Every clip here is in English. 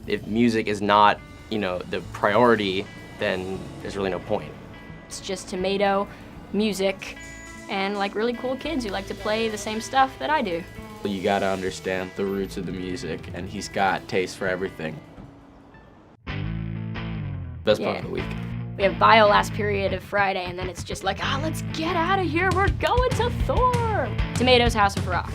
if music is not, you know, the priority, then there's really no point. It's just tomato, music, and like really cool kids who like to play the same stuff that I do. You gotta understand the roots of the music, and he's got taste for everything. Best part of the week. We have bio last period of Friday, and then it's just like, let's get out of here, we're going to Thor! Tomatoes, House of Rock.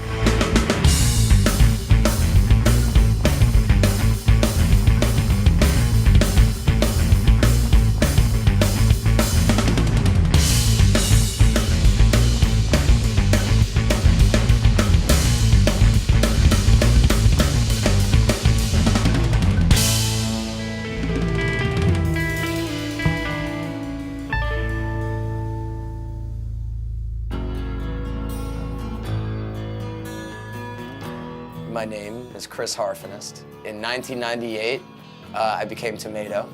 My name is Chris Harfinist. In 1998, I became Tomato.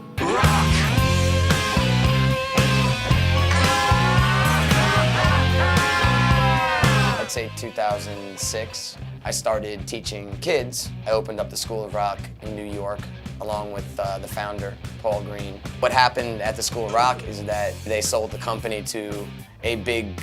I'd say 2006, I started teaching kids. I opened up the School of Rock in New York, along with the founder, Paul Green. What happened at the School of Rock is that they sold the company to a big,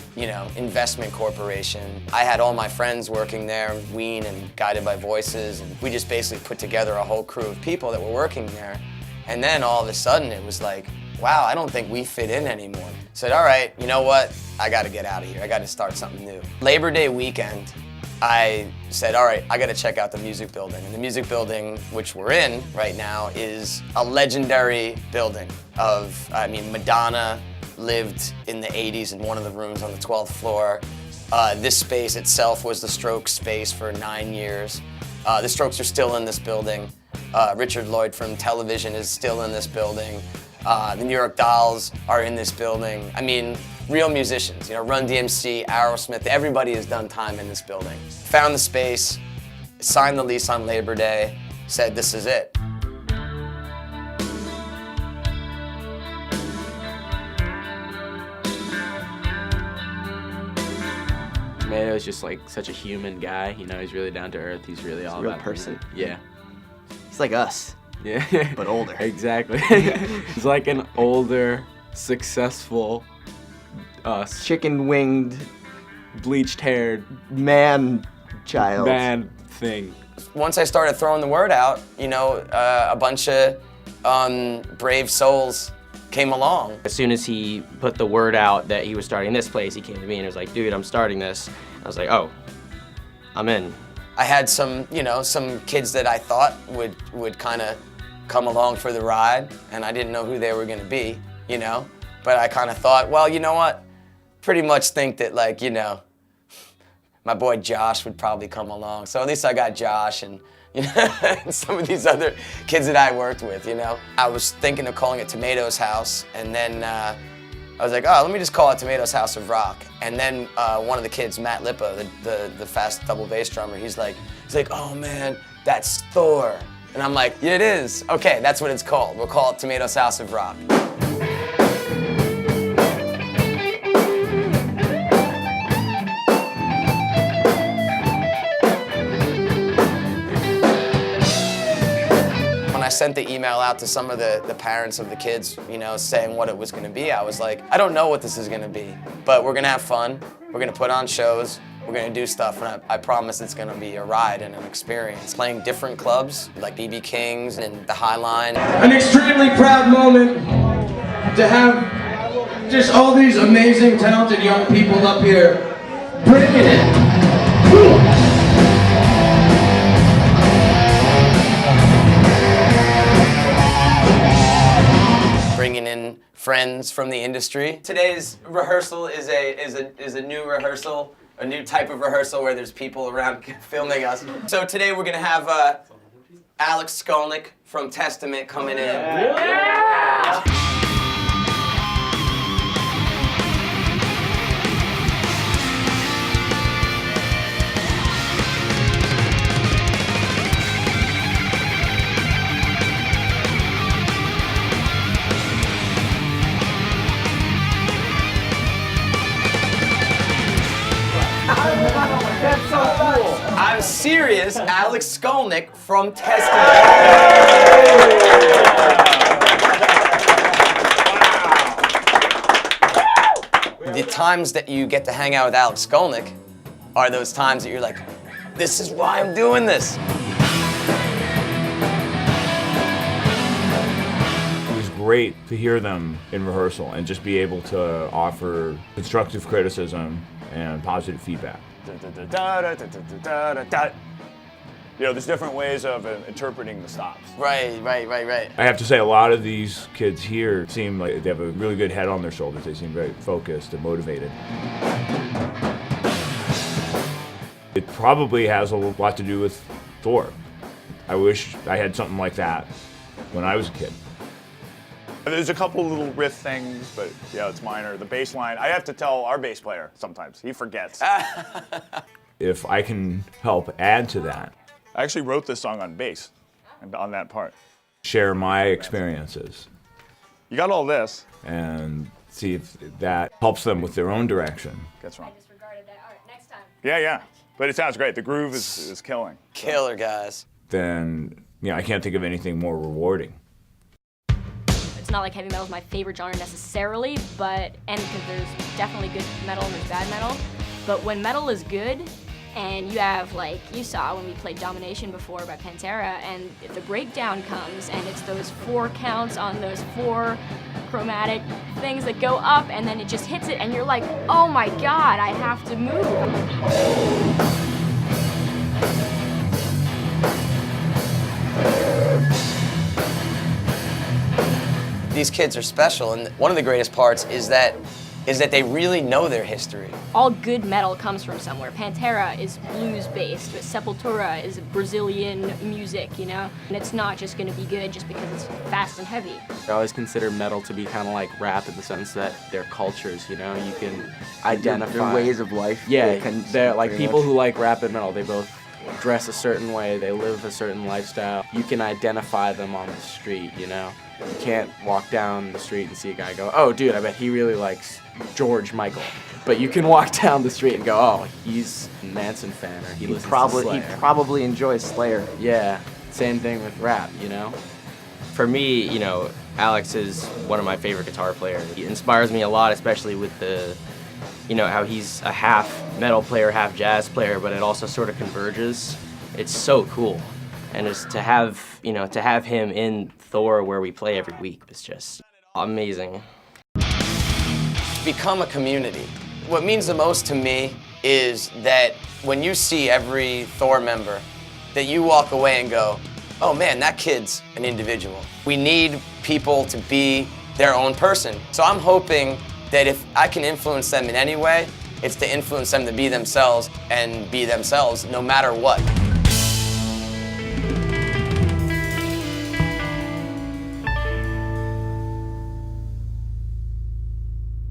investment corporation. I had all my friends working there, Ween and Guided by Voices, and we just basically put together a whole crew of people that were working there. And then all of a sudden it was like, wow, I don't think we fit in anymore. I said, all right, you know what? I gotta get out of here. I gotta start something new. Labor Day weekend, I said, all right, I gotta check out the music building. And the music building, which we're in right now, is a legendary building of, Madonna lived in the 80s in one of the rooms on the 12th floor. This space itself was the Strokes space for 9 years. The Strokes are still in this building. Richard Lloyd from television is still in this building. The New York Dolls are in this building. I mean, real musicians, Run DMC, Aerosmith, everybody has done time in this building. Found the space, signed the lease on Labor Day, said this is it. Tomato's just like such a human guy, he's really down to earth, he's really all a real about person. Yeah. He's like us. Yeah. But older. Exactly. He's like an older, successful, chicken-winged, bleached-haired man-child. man thing. Once I started throwing the word out, a bunch of brave souls came along. As soon as he put the word out that he was starting this place, he came to me and was like, dude, I'm starting this. I was like, oh, I'm in. I had some kids that I thought would kind of come along for the ride, and I didn't know who they were gonna be, But I kind of thought, well, you know what? Pretty much think that, my boy Josh would probably come along. So at least I got Josh and and some of these other kids that I worked with, I was thinking of calling it Tomatoes House, and then I was like, oh, let me just call it Tomatoes House of Rock. And then one of the kids, Matt Lippa, the fast double bass drummer, he's like, oh man, that's Thor. And I'm like, yeah, it is. Okay, that's what it's called. We'll call it Tomatoes House of Rock. When I sent the email out to some of the parents of the kids, saying what it was gonna be, I was like, I don't know what this is gonna be, but we're gonna have fun, we're gonna put on shows, we're gonna do stuff, and I promise it's gonna be a ride and an experience. Playing different clubs, like BB King's and the High Line. An extremely proud moment to have just all these amazing, talented young people up here bringing it. Bringing in friends from the industry. Today's rehearsal is a new rehearsal, a new type of rehearsal where there's people around filming us. So today we're gonna have Alex Skolnick from Testament coming in. Yeah. That's so cool. I'm serious, Alex Skolnick from Testament. times that you get to hang out with Alex Skolnick are those times that you're like, this is why I'm doing this. It was great to hear them in rehearsal and just be able to offer constructive criticism and positive feedback. You know, there's different ways of interpreting the stops. Right. I have to say, a lot of these kids here seem like they have a really good head on their shoulders. They seem very focused and motivated. It probably has a lot to do with Thor. I wish I had something like that when I was a kid. There's a couple little riff things, but yeah, it's minor. The bass line, I have to tell our bass player sometimes. He forgets. If I can help add to that, I actually wrote this song on bass, and on that part. share my experiences You got all this. and see if that helps them with their own direction. Gets wrong. Disregarded that. All right, next time. Yeah. But it sounds great. The groove is killing. Killer, guys. Then, I can't think of anything more rewarding. It's not like heavy metal is my favorite genre necessarily, but, and because there's definitely good metal and there's bad metal, but when metal is good, and you have, like, you saw when we played Domination before by Pantera, and if the breakdown comes, and it's those 4 counts on those 4 chromatic things that go up, and then it just hits it, and you're like, oh my god, I have to move. These kids are special, and one of the greatest parts is that they really know their history. All good metal comes from somewhere. Pantera is blues-based, but Sepultura is Brazilian music, you know? And it's not just gonna be good just because it's fast and heavy. I always consider metal to be kind of like rap in the sense that they're cultures, you know? You can identify... Their ways of life. Yeah, can- they're like pretty people much. who like rap and metal, they both dress a certain way, they live a certain lifestyle. You can identify them on the street, you know? You can't walk down the street and see a guy go, oh dude, I bet he really likes George Michael. But you can walk down the street and go, oh, he's a Manson fan, or he listens to He Slayer. probably enjoys Slayer. Yeah, same thing with rap, you know? For me, Alex is one of my favorite guitar players. He inspires me a lot, especially with the, how he's a half metal player, half jazz player, but it also sort of converges. It's so cool. And just to have him in Thor where we play every week was just amazing. Become a community. What means the most to me is that when you see every Thor member, that you walk away and go, oh man, that kid's an individual. We need people to be their own person. So I'm hoping that if I can influence them in any way, it's to influence them to be themselves and be themselves no matter what.